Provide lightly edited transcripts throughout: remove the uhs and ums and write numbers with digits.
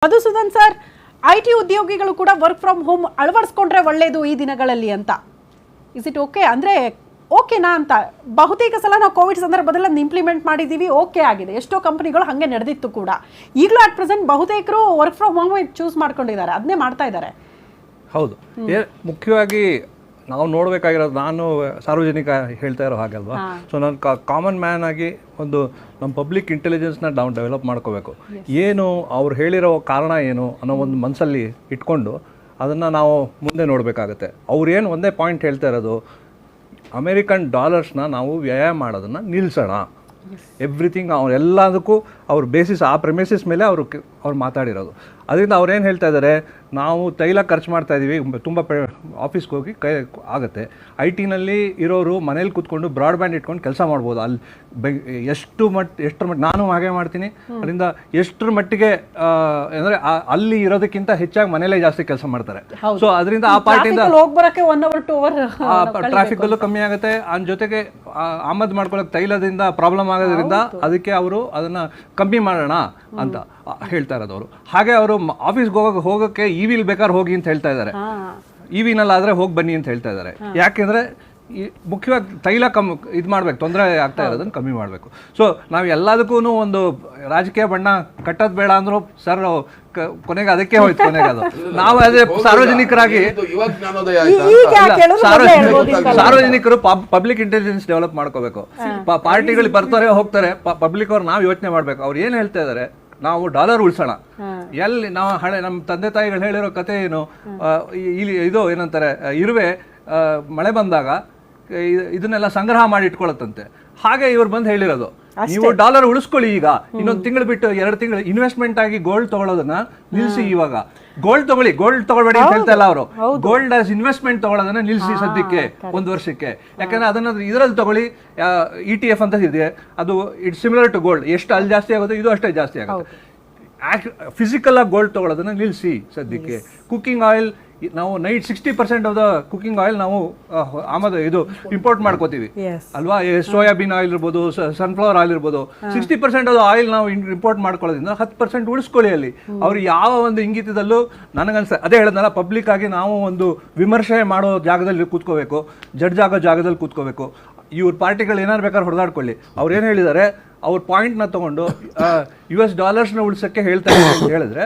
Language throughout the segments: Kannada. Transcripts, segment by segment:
ಮಧುಸೂದನ್ ಸರ್, ಐಟಿ ಉದ್ಯೋಗಿಗಳು ಕೂಡ ವರ್ಕ್ ಫ್ರಮ್ ಹೋಮ್ ಅಳವಡಿಸ್ಕೊಂಡ್ರೆ ಒಳ್ಳೇದು ಈ ದಿನಗಳಲ್ಲಿ ಅಂತ. ಇಸ್ ಇಟ್ ಓಕೆ ಅಂದ್ರೆ ಓಕೆನಾ ಅಂತ? ಬಹುತೇಕ ಸಲ ನಾವು ಕೋವಿಡ್ ಸಂದರ್ಭದಲ್ಲಿ ಅದನ್ನ ಇಂಪ್ಲಿಮೆಂಟ್ ಮಾಡಿದ್ದೀವಿ, ಓಕೆ ಆಗಿದೆ. ಎಷ್ಟೋ ಕಂಪನಿಗಳು ಹಾಗೆ ನಡೆದಿತ್ತು ಕೂಡ. ಈಗಲೂ ಅಟ್ ಪ್ರೆಸೆಂಟ್ ಬಹುತೇಕರು ವರ್ಕ್ ಫ್ರಮ್ ಹೋಮ್ ಚೂಸ್ ಮಾಡ್ಕೊಂಡಿದ್ದಾರೆ, ಅದನ್ನೇ ಮಾಡ್ತಾ ಇದ್ದಾರೆ. ಹೌದು, ಮುಖ್ಯವಾಗಿ ನಾವು ನೋಡಬೇಕಾಗಿರೋದು, ನಾನು ಸಾರ್ವಜನಿಕ ಹೇಳ್ತಾ ಇರೋ ಹಾಗಲ್ವಾ. ಸೊ ನಾನು ಕಾಮನ್ ಮ್ಯಾನ್ ಆಗಿ ಒಂದು ನಮ್ಮ ಪಬ್ಲಿಕ್ ಇಂಟೆಲಿಜೆನ್ಸ್ನ ನಾವು ಡೆವಲಪ್ ಮಾಡ್ಕೋಬೇಕು. ಏನು ಅವ್ರು ಹೇಳಿರೋ ಕಾರಣ ಏನು ಅನ್ನೋ ಒಂದು ಮನಸ್ಸಲ್ಲಿ ಇಟ್ಕೊಂಡು ಅದನ್ನು ನಾವು ಮುಂದೆ ನೋಡಬೇಕಾಗತ್ತೆ. ಅವ್ರೇನು ಒಂದೇ ಪಾಯಿಂಟ್ ಹೇಳ್ತಾ ಇರೋದು, ಅಮೇರಿಕನ್ ಡಾಲರ್ಸ್ನ ನಾವು ವ್ಯಯ ಮಾಡೋದನ್ನು ನಿಲ್ಲಿಸೋಣ. ಎವ್ರಿಥಿಂಗ್ ಎಲ್ಲದಕ್ಕೂ ಅವ್ರ ಬೇಸಿಸ್, ಆ ಪ್ರೆಮಿಸಿಸ್ ಮೇಲೆ ಅವ್ರು ಮಾತಾಡಿರೋದು. ಅದರಿಂದ ಅವ್ರೇನು ಹೇಳ್ತಾ ಇದ್ದಾರೆ, ನಾವು ತೈಲ ಖರ್ಚು ಮಾಡ್ತಾ ಇದ್ದೀವಿ, ತುಂಬ ಆಫೀಸ್ಗೆ ಹೋಗಿ ಆಗುತ್ತೆ. ಐ ಟಿನಲ್ಲಿ ಇರೋರು ಮನೇಲಿ ಕೂತ್ಕೊಂಡು ಬ್ರಾಡ್ಬ್ಯಾಂಡ್ ಇಟ್ಕೊಂಡು ಕೆಲಸ ಮಾಡ್ಬೋದು. ಅಲ್ಲಿ ಎಷ್ಟರ ಮಟ್ಟಿಗೆ ನಾನು ಹಾಗೆ ಮಾಡ್ತೀನಿ. ಅದರಿಂದ ಎಷ್ಟರ ಮಟ್ಟಿಗೆ ಅಂದರೆ ಅಲ್ಲಿ ಇರೋದಕ್ಕಿಂತ ಹೆಚ್ಚಾಗಿ ಮನೇಲೇ ಜಾಸ್ತಿ ಕೆಲಸ ಮಾಡ್ತಾರೆ. ಸೊ ಅದರಿಂದ ಆ ಪಾರ್ಟಿಯಿಂದ ಟ್ರಾಫಿಕಲ್ಲೂ ಕಮ್ಮಿ ಆಗುತ್ತೆ. ಅದ್ರ ಜೊತೆಗೆ ಆಮದು ಮಾಡ್ಕೊಳ್ಳೋಕೆ ತೈಲದಿಂದ ಪ್ರಾಬ್ಲಮ್ ಆಗೋದ್ರಿಂದ ಅದಕ್ಕೆ ಅವರು ಅದನ್ನು ಕಮ್ಮಿ ಮಾಡೋಣ ಅಂತ ಹೇಳ್ತಾ ಇರೋದು ಅವರು. ಹಾಗೆ ಅವರು ಆಫೀಸ್ಗೆ ಹೋಗೋಕ್ಕೆ ಇವಿಲ್ ಬೇಕಾದ್ರೆ ಹೋಗಿ ಅಂತ ಹೇಳ್ತಾ ಇದ್ದಾರೆ. ಇವಿನಲ್ಲಾದರೆ ಹೋಗಿ ಬನ್ನಿ ಅಂತ ಹೇಳ್ತಾ ಇದ್ದಾರೆ. ಯಾಕೆಂದರೆ ಮುಖ್ಯವಾಗಿ ತೈಲ ಇದು ಮಾಡ್ಬೇಕು, ತೊಂದರೆ ಆಗ್ತಾ ಇರೋದನ್ನು ಕಮ್ಮಿ ಮಾಡಬೇಕು. ಸೊ ನಾವು ಎಲ್ಲದಕ್ಕೂ ಒಂದು ರಾಜಕೀಯ ಬಣ್ಣ ಕಟ್ಟೋದು ಬೇಡ ಅಂದ್ರು ಸರ್, ಕೊನೆಗೆ ಅದಕ್ಕೆ ಹೋಯ್ತು. ಕೊನೆಗೆ ಅದು ನಾವು ಅದೇ ಸಾರ್ವಜನಿಕರಾಗಿ ಸಾರ್ವಜನಿಕರು ಪಬ್ಲಿಕ್ ಇಂಟೆಲಿಜೆನ್ಸ್ ಡೆವಲಪ್ ಮಾಡ್ಕೋಬೇಕು. ಪಾರ್ಟಿಗಳು ಬರ್ತಾರೆ ಹೋಗ್ತಾರೆ, ಪಬ್ಲಿಕ್ ಅವ್ರು ನಾವು ಯೋಚನೆ ಮಾಡ್ಬೇಕು. ಅವ್ರು ಏನು ಹೇಳ್ತಾ ಇದ್ದಾರೆ, ನಾವು ಡಾಲರ್ ಉಳಿಸೋಣ. ಎಲ್ಲಿ ನಾವು ನಮ್ಮ ತಂದೆ ತಾಯಿಗಳು ಹೇಳಿರೋ ಕತೆ ಏನು, ಇಲ್ಲಿ ಇದು ಏನಂತಾರೆ, ಇರುವೆ ಮಳೆ ಬಂದಾಗ ಇದನ್ನೆಲ್ಲ ಸಂಗ್ರಹ ಮಾಡಿ ಇಟ್ಕೊಳತ್ತಂತೆ. ಹಾಗೆ ಇವ್ರು ಬಂದು ಹೇಳಿರೋದು, ನೀವು ಡಾಲರ್ ಉಳಿಸ್ಕೊಳ್ಳಿ. ಈಗ ಇನ್ನೊಂದು ತಿಂಗಳು ಬಿಟ್ಟು 2 ತಿಂಗಳು ಇನ್ವೆಸ್ಟ್ಮೆಂಟ್ ಆಗಿ ಗೋಲ್ಡ್ ತಗೊಳ್ಳೋದನ್ನ ನಿಲ್ಲಿಸಿ. ಇವಾಗ ಗೋಲ್ಡ್ ತಗೊಳ್ಬೇಡಿ ಅಂತ ಹೇಳ್ತಾ ಇಲ್ಲ ಅವರು. ಗೋಲ್ಡ್ ಆಸ್ ಇನ್ವೆಸ್ಟ್ಮೆಂಟ್ ತಗೊಳ್ಳೋದನ್ನ ನಿಲ್ಲಿಸಿ ಸದ್ಯಕ್ಕೆ 1 ವರ್ಷಕ್ಕೆ. ಯಾಕಂದ್ರೆ ಅದನ್ನ ಇದರಲ್ಲಿ ತಗೊಳ್ಳಿ, ETF ಅಂತ ಇದೆ, ಅದು ಇಟ್ಸ್ ಸಿಮಿಲರ್ ಟು ಗೋಲ್ಡ್. ಎಷ್ಟು ಅಲ್ಲಿ ಜಾಸ್ತಿ ಆಗುತ್ತೆ, ಇದು ಅಷ್ಟೇ ಜಾಸ್ತಿ ಆಗುತ್ತೆ. ಫಿಸಿಕಲ್ ಆಗಿ ಗೋಲ್ಡ್ ತಗೊಳ್ಳೋದನ್ನ ನಿಲ್ಲಿಸಿ ಸದ್ಯಕ್ಕೆ. ಕುಕಿಂಗ್ ಆಯಿಲ್ ನಾವು 60% ಆಫ್ ದ ಕುಕಿಂಗ್ ಆಯಿಲ್ ನಾವು ಇದು ಇಂಪೋರ್ಟ್ ಮಾಡ್ಕೋತೀವಿ ಅಲ್ವಾ. ಸೋಯಾಬೀನ್ ಆಯಿಲ್ ಇರ್ಬೋದು, ಸನ್ಫ್ಲವರ್ ಆಯಿಲ್ ಇರ್ಬೋದು. 60% ಆಫ್ ಆಯಿಲ್ ನಾವು ಇಂಪೋರ್ಟ್ ಮಾಡ್ಕೊಳ್ಳೋದ್ರಿಂದ 10% ಉಳಿಸ್ಕೊಳ್ಳಿ. ಅಲ್ಲಿ ಅವ್ರು ಯಾವ ಒಂದು ಇಂಗಿತದಲ್ಲೂ ನನಗನ್ಸ ಅದೇ ಹೇಳಿದ್ನಲ್ಲ, ಪಬ್ಲಿಕ್ ಆಗಿ ನಾವು ಒಂದು ವಿಮರ್ಶೆ ಮಾಡೋ ಜಾಗದಲ್ಲಿ ಕೂತ್ಕೋಬೇಕು, ಜಡ್ಜ್ ಆಗೋ ಜಾಗದಲ್ಲಿ ಕೂತ್ಕೋಬೇಕು. ಇವ್ರ ಪಾರ್ಟಿಗಳು ಏನಾರು ಬೇಕಾದ್ರೆ ಹೊಡೆದಾಡ್ಕೊಳ್ಳಿ. ಅವ್ರು ಏನು ಹೇಳಿದ್ದಾರೆ, ಅವ್ರ ಪಾಯಿಂಟ್ನ ತೊಗೊಂಡು US ಡಾಲರ್ಸ್ನ ಉಳಿಸೋಕ್ಕೆ ಹೇಳ್ತಾರೆ ಅಂತ ಹೇಳಿದ್ರೆ,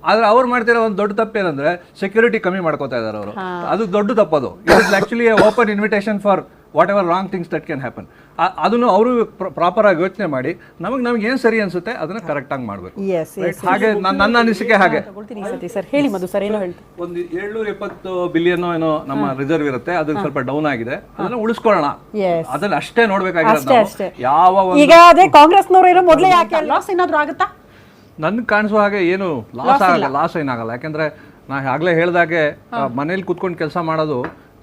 ಆದ್ರೆ ಅವ್ರು ಮಾಡ್ತಿರೋ ಒಂದು ದೊಡ್ಡ ತಪ್ಪು ಏನಂದ್ರೆ ಸೆಕ್ಯೂರಿಟಿ ಕಮ್ಮಿ ಮಾಡ್ಕೋತಾ ಇದ್ದಾರೆ ಅವರು. ಅದು ದೊಡ್ಡ ತಪ್ಪದು. It is actually open invitation for what ever wrong things that can happen. ಅದನ್ನು ಅವರು ಪ್ರಾಪರ್ ಆಗಿ ಯೋಚನೆ ಮಾಡಿ ನಮಗೆ ಏನು ಸರಿ ಅನ್ಸುತ್ತೆ ಅದನ್ನ ಕರೆಕ್ಟ್ ಆಗಿ ಮಾಡಬೇಕು. ಹಾಗೆ ನನ್ನ ಅನಿಸಿಕೆ ಹಾಗೆ. ಒಂದು 720 ಬಿಲಿಯನ್ ಏನೋ ನಮ್ಮ ರಿಸರ್ವ್ ಇರುತ್ತೆ, ಅದು ಸ್ವಲ್ಪ ಡೌನ್ ಆಗಿದೆ. ಅದನ್ನ ಉಳಿಸ್ಕೊಳ್ಳೋಣ, ಅದನ್ನ ಅಷ್ಟೇ ನೋಡ್ಬೇಕಾಗಿರೋದು. ಯಾವ ಈಗ ಅದೇ ಕಾಂಗ್ರೆಸ್ನವರು ಮೊದಲೇ ಯಾಕೆ ಲಾಸ್ ಏನಾದ್ರು ಆಗುತ್ತಾ? ನನ್ಗೆ ಕಾಣಿಸೋ ಹಾಗೆ ಏನು ಲಾಸ್ ಏನಾಗಲ್ಲ. ಯಾಕಂದ್ರೆ ನಾ ಆಗ್ಲೇ ಹೇಳ್ದಾಗೆ ಮನೇಲಿ ಕುತ್ಕೊಂಡು ಕೆಲಸ ಮಾಡೋದು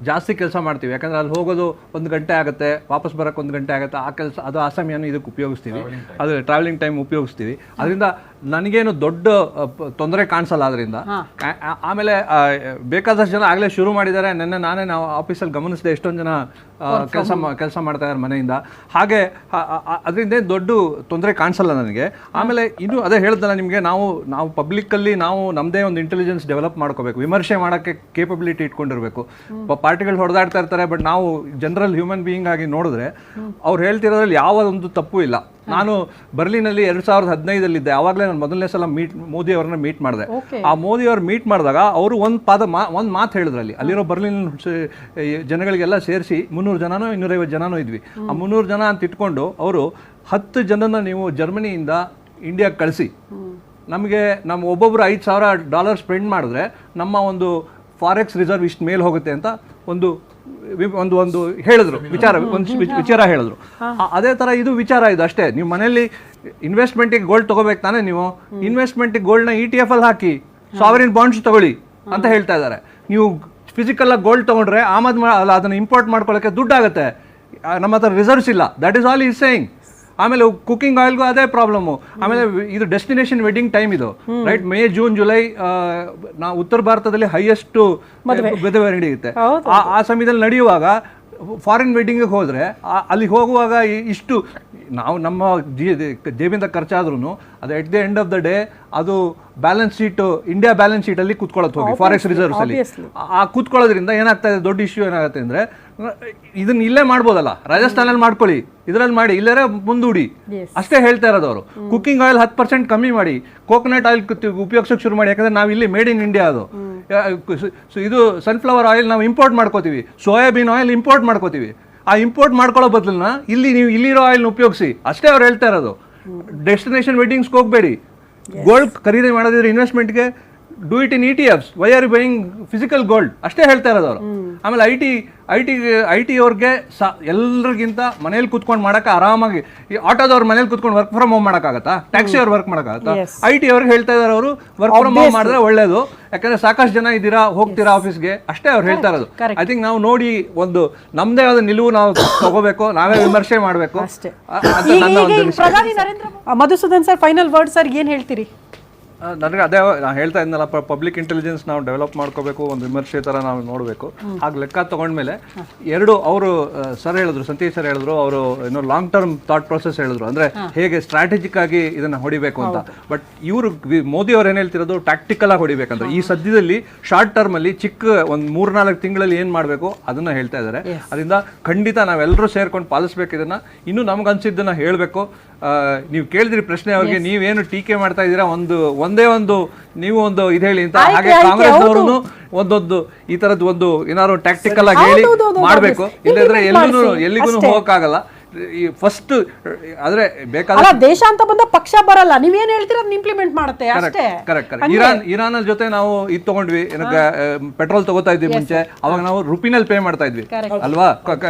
ಜಾಸ್ತಿ ಕೆಲಸ ಮಾಡ್ತೀವಿ. ಯಾಕಂದ್ರೆ ಅಲ್ಲಿ ಹೋಗೋದು 1 ಗಂಟೆ ಆಗುತ್ತೆ, ವಾಪಸ್ ಬರೋಕ್ಕೆ 1 ಗಂಟೆ ಆಗುತ್ತೆ. ಆ ಕೆಲಸ ಅದು ಆ ಸಮಯನೂ ಇದಕ್ಕೆ ಉಪಯೋಗಿಸ್ತೀವಿ, ಅದು ಟ್ರಾವೆಲಿಂಗ್ ಟೈಮ್ ಉಪಯೋಗಿಸ್ತೀವಿ. ಅದರಿಂದ ನನಗೇನು ದೊಡ್ಡ ತೊಂದರೆ ಕಾಣಿಸಲ್ಲ ಅದರಿಂದ. ಆಮೇಲೆ ಬೇಕಾದಷ್ಟು ಜನ ಆಗಲೇ ಶುರು ಮಾಡಿದ್ದಾರೆ. ನಾನೇ ನಾವು ಆಫೀಸಲ್ಲಿ ಗಮನಿಸಿದೆ, ಎಷ್ಟೊಂದು ಜನ ಕೆಲಸ ಮಾಡ್ತಾ ಇದ್ದಾರೆ ಮನೆಯಿಂದ. ಹಾಗೆ ಅದರಿಂದ ದೊಡ್ಡ ತೊಂದರೆ ಕಾಣಿಸಲ್ಲ ನನಗೆ. ಆಮೇಲೆ ಇನ್ನು ಅದೇ ಹೇಳ್ದಲ್ಲ ನಿಮಗೆ, ನಾವು ಪಬ್ಲಿಕ್ಕಲ್ಲಿ ನಾವು ನಮ್ಮದೇ ಒಂದು ಇಂಟೆಲಿಜೆನ್ಸ್ ಡೆವಲಪ್ ಮಾಡ್ಕೋಬೇಕು, ವಿಮರ್ಶೆ ಮಾಡೋಕ್ಕೆ ಕೇಪಬಿಲಿಟಿ ಇಟ್ಕೊಂಡಿರಬೇಕು. ಪಾರ್ಟಿಗಳು ಹೊಡೆದಾಡ್ತಾ ಇರ್ತಾರೆ, ಬಟ್ ನಾವು ಜನರಲ್ ಹ್ಯೂಮನ್ ಬೀಯಿಂಗ್ ಆಗಿ ನೋಡಿದ್ರೆ ಅವ್ರು ಹೇಳ್ತಿರೋದ್ರಲ್ಲಿ ಯಾವ ಒಂದು ತಪ್ಪು ಇಲ್ಲ. ನಾನು ಬರ್ಲಿನಲ್ಲಿ 2015 ಆವಾಗಲೇ ನಾನು ಮೊದಲನೇ ಸಲ ಮೋದಿ ಅವ್ರನ್ನ ಮೀಟ್ ಮಾಡಿದೆ. ಆ ಮೋದಿ ಅವ್ರು ಮೀಟ್ ಮಾಡಿದಾಗ ಅವರು ಒಂದು ಮಾತು ಹೇಳಿದ್ರಲ್ಲಿ, ಅಲ್ಲಿರೋ ಬರ್ಲಿನ್ ಜನಗಳಿಗೆಲ್ಲ ಸೇರಿಸಿ 300 ಜನನೋ 250 ಜನನೋ ಇದ್ವಿ. ಆ 300 ಜನ ಅಂತ ಇಟ್ಕೊಂಡು ಅವರು 10 ಜನನ ನೀವು ಜರ್ಮನಿಯಿಂದ ಇಂಡಿಯಾಗೆ ಕಳಿಸಿ, ನಮಗೆ ನಮ್ಮ ಒಬ್ಬೊಬ್ರು $5,000 ಸ್ಪೆಂಡ್ ಮಾಡಿದ್ರೆ ನಮ್ಮ ಒಂದು ಫಾರೆಕ್ಸ್ ರಿಸರ್ವ್ ಇಷ್ಟು ಮೇಲೆ ಹೋಗುತ್ತೆ ಅಂತ ಒಂದು ಹೇಳಿದ್ರು, ವಿಚಾರ ಹೇಳಿದ್ರು. ಅದೇ ತರ ಇದು ವಿಚಾರ ಇದು ಅಷ್ಟೇ. ನೀವು ಮನೆಯಲ್ಲಿ ಇನ್ವೆಸ್ಟ್ಮೆಂಟಿಗೆ ಗೋಲ್ಡ್ ತಗೋಬೇಕು ತಾನೆ, ನೀವು ಇನ್ವೆಸ್ಟ್ಮೆಂಟಿಗೆ ಗೋಲ್ಡ್ನ ETF ಅಲ್ಲಿ ಹಾಕಿ ಸಾವರಿನ್ ಬಾಂಡ್ಸ್ ತಗೊಳ್ಳಿ ಅಂತ ಹೇಳ್ತಾ ಇದ್ದಾರೆ. ನೀವು ಫಿಸಿಕಲ್ ಆಗಿ ಗೋಲ್ಡ್ ತಗೊಂಡ್ರೆ ಅದನ್ನ ಇಂಪೋರ್ಟ್ ಮಾಡ್ಕೊಳ್ಳೋಕೆ ದುಡ್ಡಾಗುತ್ತೆ, ನಮ್ಮ ಹತ್ರ ರಿಸರ್ವ್ಸ್ ಇಲ್ಲ. That is all is saying. ಆಮೇಲೆ ಕುಕಿಂಗ್ ಆಯಿಲ್ಗೂ ಅದೇ ಪ್ರಾಬ್ಲಮ್ಮು. ಆಮೇಲೆ ಇದು ಡೆಸ್ಟಿನೇಷನ್ ವೆಡ್ಡಿಂಗ್ ಟೈಮ್ ಇದು, ರೈಟ್? ಮೇ, ಜೂನ್, ಜುಲೈ ನಾವು ಉತ್ತರ ಭಾರತದಲ್ಲಿ ಹೈಯೆಸ್ಟ್ ಮದುವೆ ನಡೆಯುತ್ತೆ. ಆ ಸಮಯದಲ್ಲಿ ನಡೆಯುವಾಗ ಫಾರಿನ್ ವೆಡ್ಡಿಂಗಿಗೆ ಹೋದರೆ ಅಲ್ಲಿಗೆ ಹೋಗುವಾಗ ಇಷ್ಟು ನಾವು ನಮ್ಮ ಜೇಬಿಂದ ಖರ್ಚಾದ್ರೂ ಅದು at the end of the day ಅದು ಬ್ಯಾಲೆನ್ಸ್ ಶೀಟ್ ಇಂಡಿಯಾ ಬ್ಯಾಲೆನ್ಸ್ ಶೀಟಲ್ಲಿ ಕೂತ್ಕೊಳ್ಳೋದು ಹೋಗಿ ಫಾರೆಕ್ಸ್ ರಿಸರ್ವ್ಸ್ ಅಲ್ಲಿ ಆ ಕೂತ್ಕೊಳ್ಳೋದ್ರಿಂದ ಏನಾಗ್ತಾ ಇದೆ, ದೊಡ್ಡ ಇಶ್ಯೂ ಏನಾಗುತ್ತೆ ಅಂದರೆ ಇದನ್ನ ಇಲ್ಲೇ ಮಾಡ್ಬೋದಲ್ಲ, ರಾಜಸ್ಥಾನಲ್ಲಿ ಮಾಡ್ಕೊಳ್ಳಿ, ಇದರಲ್ಲಿ ಮಾಡಿ, ಇಲ್ಲೇ ಮುಂದೂಡಿ ಅಷ್ಟೇ ಹೇಳ್ತಾ ಇರೋದು ಅವರು. ಕುಕ್ಕಿಂಗ್ ಆಯಿಲ್ 10% ಕಮ್ಮಿ ಮಾಡಿ, ಕೋಕೋನಟ್ ಆಯಿಲ್ ಉಪಯೋಗಿಸೋಕೆ ಶುರು ಮಾಡಿ. ಯಾಕಂದ್ರೆ ನಾವು ಇಲ್ಲಿ ಮೇಡ್ ಇನ್ ಇಂಡಿಯಾ ಅದು. ಇದು ಸನ್ಫ್ಲವರ್ ಆಯಿಲ್ ನಾವು ಇಂಪೋರ್ಟ್ ಮಾಡ್ಕೋತೀವಿ, ಸೋಯಾಬೀನ್ ಆಯಿಲ್ ಇಂಪೋರ್ಟ್ ಮಾಡ್ಕೋತೀವಿ. ಆ ಇಂಪೋರ್ಟ್ ಮಾಡ್ಕೊಳ್ಳೋ ಬದಲನ್ನ ಇಲ್ಲಿ ನೀವು ಇಲ್ಲಿರೋ ಆಯಿಲ್ನ ಉಪಯೋಗಿಸಿ ಅಷ್ಟೇ ಅವ್ರು ಹೇಳ್ತಾ ಇರೋದು. ಡೆಸ್ಟಿನೇಷನ್ ವೆಡ್ಡಿಂಗ್ಸ್ಗೆ ಹೋಗಬೇಡಿ, ಗೋಲ್ಡ್ ಖರೀದಿ ಮಾಡೋದಿದ್ರೆ ಇನ್ವೆಸ್ಟ್ಮೆಂಟ್ಗೆ do it in ETFs, why are buying physical gold ಅಷ್ಟೇ ಹೇಳ್ತಾ ಇರೋದು ಅವರು. ಆಮೇಲೆ ಐ ಟಿ ಅವ್ರಿಗೆ ಎಲ್ಲರಿಗಿಂತ ಮನೇಲಿ ಕೂತ್ಕೊಂಡು ಮಾಡಕ್ಕೆ ಆರಾಮಾಗಿ, ಈ ಆಟೋದವ್ರ ಮನೇಲಿ ಕೂತ್ಕೊಂಡು ವರ್ಕ್ ಫ್ರಮ್ ಹೋಮ್ ಮಾಡೋಕ್ಕಾಗತ್ತಾ, ಟ್ಯಾಕ್ಸಿ ಅವ್ರು ವರ್ಕ್ ಮಾಡೋಕ್ಕಾಗತ್ತಾ? IT ಅವ್ರಿಗೆ ಹೇಳ್ತಾ ಇದಾರೆ ಅವರು ವರ್ಕ್ ಫ್ರಮ್ ಹೋಮ್ ಮಾಡಿದ್ರೆ ಒಳ್ಳೇದು, ಯಾಕಂದ್ರೆ ಸಾಕಷ್ಟು ಜನ ಇದ್ದೀರಾ, ಹೋಗ್ತೀರಾ ಆಫೀಸ್ಗೆ, ಅಷ್ಟೇ ಅವ್ರು ಹೇಳ್ತಾ ಇರೋದು. ಐ ಥಿಂಕ್ ನಾವು ನೋಡಿ ಒಂದು ನಮ್ದೇ ಆದ ನಿಲುವು ನಾವು ತಗೋಬೇಕು, ನಾವೇ ವಿಮರ್ಶೆ ಮಾಡಬೇಕು. Madhusudan sir, final word sir, ಏನ್ ಹೇಳ್ತೀರಿ? ನನಗೆ ಅದೇ ನಾನು ಹೇಳ್ತಾ ಇದ್ನಲ್ಲ, ಪಬ್ಲಿಕ್ ಇಂಟೆಲಿಜೆನ್ಸ್ ನಾವು ಡೆವಲಪ್ ಮಾಡ್ಕೋಬೇಕು, ಒಂದು ವಿಮರ್ಶೆ ಥರ ನಾವು ನೋಡಬೇಕು. ಹಾಗೆ ಲೆಕ್ಕ ತಗೊಂಡ್ಮೇಲೆ ಎರಡು ಅವರು ಸರ್ ಹೇಳಿದ್ರು, ಸತೀಶ್ ಸರ್ ಹೇಳಿದ್ರು, ಅವರು ಏನೋ ಲಾಂಗ್ ಟರ್ಮ್ ಥಾಟ್ ಪ್ರೊಸೆಸ್ ಹೇಳಿದ್ರು, ಅಂದರೆ ಹೇಗೆ ಸ್ಟ್ರಾಟಜಿಕ್ ಆಗಿ ಇದನ್ನು ಹೊಡಿಬೇಕು ಅಂತ. ಬಟ್ ಇವರು ಮೋದಿ ಅವ್ರು ಏನು ಹೇಳ್ತಿರೋದು ಟ್ಯಾಕ್ಟಿಕಲ್ ಆಗಿ ಹೊಡಿಬೇಕಂತ. ಈ ಸದ್ಯದಲ್ಲಿ ಶಾರ್ಟ್ ಟರ್ಮಲ್ಲಿ ಚಿಕ್ಕ ಒಂದು 3-4 ತಿಂಗಳಲ್ಲಿ ಏನು ಮಾಡಬೇಕು ಅದನ್ನು ಹೇಳ್ತಾ ಇದ್ದಾರೆ. ಅದರಿಂದ ಖಂಡಿತ ನಾವೆಲ್ಲರೂ ಸೇರ್ಕೊಂಡು ಪಾಲಿಸ್ಬೇಕು ಇದನ್ನು. ಇನ್ನೂ ನಮ್ಗೆ ಅನ್ಸಿದ್ದನ್ನು ಹೇಳಬೇಕು. ನೀವು ಕೇಳಿದ್ರಿ ಪ್ರಶ್ನೆ ಅವ್ರಿಗೆ, ನೀವೇನು ಟೀಕೆ ಮಾಡ್ತಾ ಇದ್ದೀರಾ, ಒಂದೇ ಒಂದು ನೀವು ಒಂದು ಇದು ಹೇಳಿ ಅಂತ. ಹಾಗೆ ಕಾಂಗ್ರೆಸ್ ಅವರು ಒಂದೊಂದು ಈ ತರದ್ ಒಂದು ಏನಾದ್ರು ಟ್ಯಾಕ್ಟಿಕಲ್ ಆಗಿ ಹೇಳಿ ಮಾಡ್ಬೇಕು, ಇಲ್ಲದ್ರೆ ಎಲ್ಲಿಗೂ ಹೋಗಕ್ಕಾಗಲ್ಲ. ಈ ಫಸ್ಟ್ ಆದ್ರೆ ಬೇಕಾದ್ರೆ ದೇಶ ಅಂತ ಬಂದ ಪಕ್ಷ ಬರಲ್ಲ, ನೀವೇನ್ ಹೇಳ್ತೀರ ಇಂಪ್ಲಿಮೆಂಟ್ ಮಾಡುತ್ತೆ ಅಷ್ಟೇ. ಕರೆಕ್ಟ್. ಇರಾನ್ ಜೊತೆ ನಾವು ಇದು ತಗೊಂಡ್ವಿ, ಪೆಟ್ರೋಲ್ ತಗೋತಾ ಇದ್ವಿ ಮುಂಚೆ, ಅವಾಗ ನಾವು ರುಪಿನಲ್ಲಿ ಪೇ ಮಾಡ್ತಾ ಇದ್ವಿ ಅಲ್ವಾ,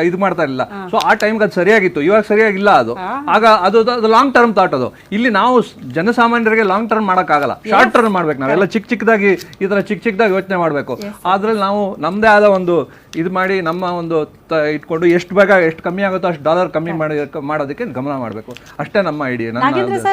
ಇದು ಮಾಡ್ತಾ ಇರಲಿಲ್ಲ. ಸೊ ಆ ಟೈಮ್ಗೆ ಅದು ಸರಿಯಾಗಿತ್ತು, ಇವಾಗ ಸರಿಯಾಗಿಲ್ಲ ಅದು. ಆಗ ಅದು ಲಾಂಗ್ ಟರ್ಮ್ ಥಾಟ್ ಅದು. ಇಲ್ಲಿ ನಾವು ಜನಸಾಮಾನ್ಯರಿಗೆ ಲಾಂಗ್ ಟರ್ಮ್ ಮಾಡೋಕ್ಕಾಗಲ್ಲ, ಶಾರ್ಟ್ ಟರ್ಮ್ ಮಾಡ್ಬೇಕು. ನಾವೆಲ್ಲ ಚಿಕ್ಕದಾಗಿ ಈ ತರ ಚಿಕ್ಕದಾಗಿ ಯೋಚನೆ ಮಾಡಬೇಕು. ಅದ್ರಲ್ಲಿ ನಾವು ನಮ್ದೇ ಆದ ಒಂದು ಇದು ಮಾಡಿ, ನಮ್ಮ ಒಂದು ಇಟ್ಕೊಂಡು ಎಷ್ಟು ಬೇಗ ಎಷ್ಟು ಕಮ್ಮಿ ಆಗುತ್ತೋ ಅಷ್ಟು ಡಾಲರ್ ಕಮ್ಮಿ ಮಾಡೋದಕ್ಕೆ ಗಮನ ಮಾಡಬೇಕು. ಅಷ್ಟೇ ನಮ್ಮ ಐಡಿಯಾ.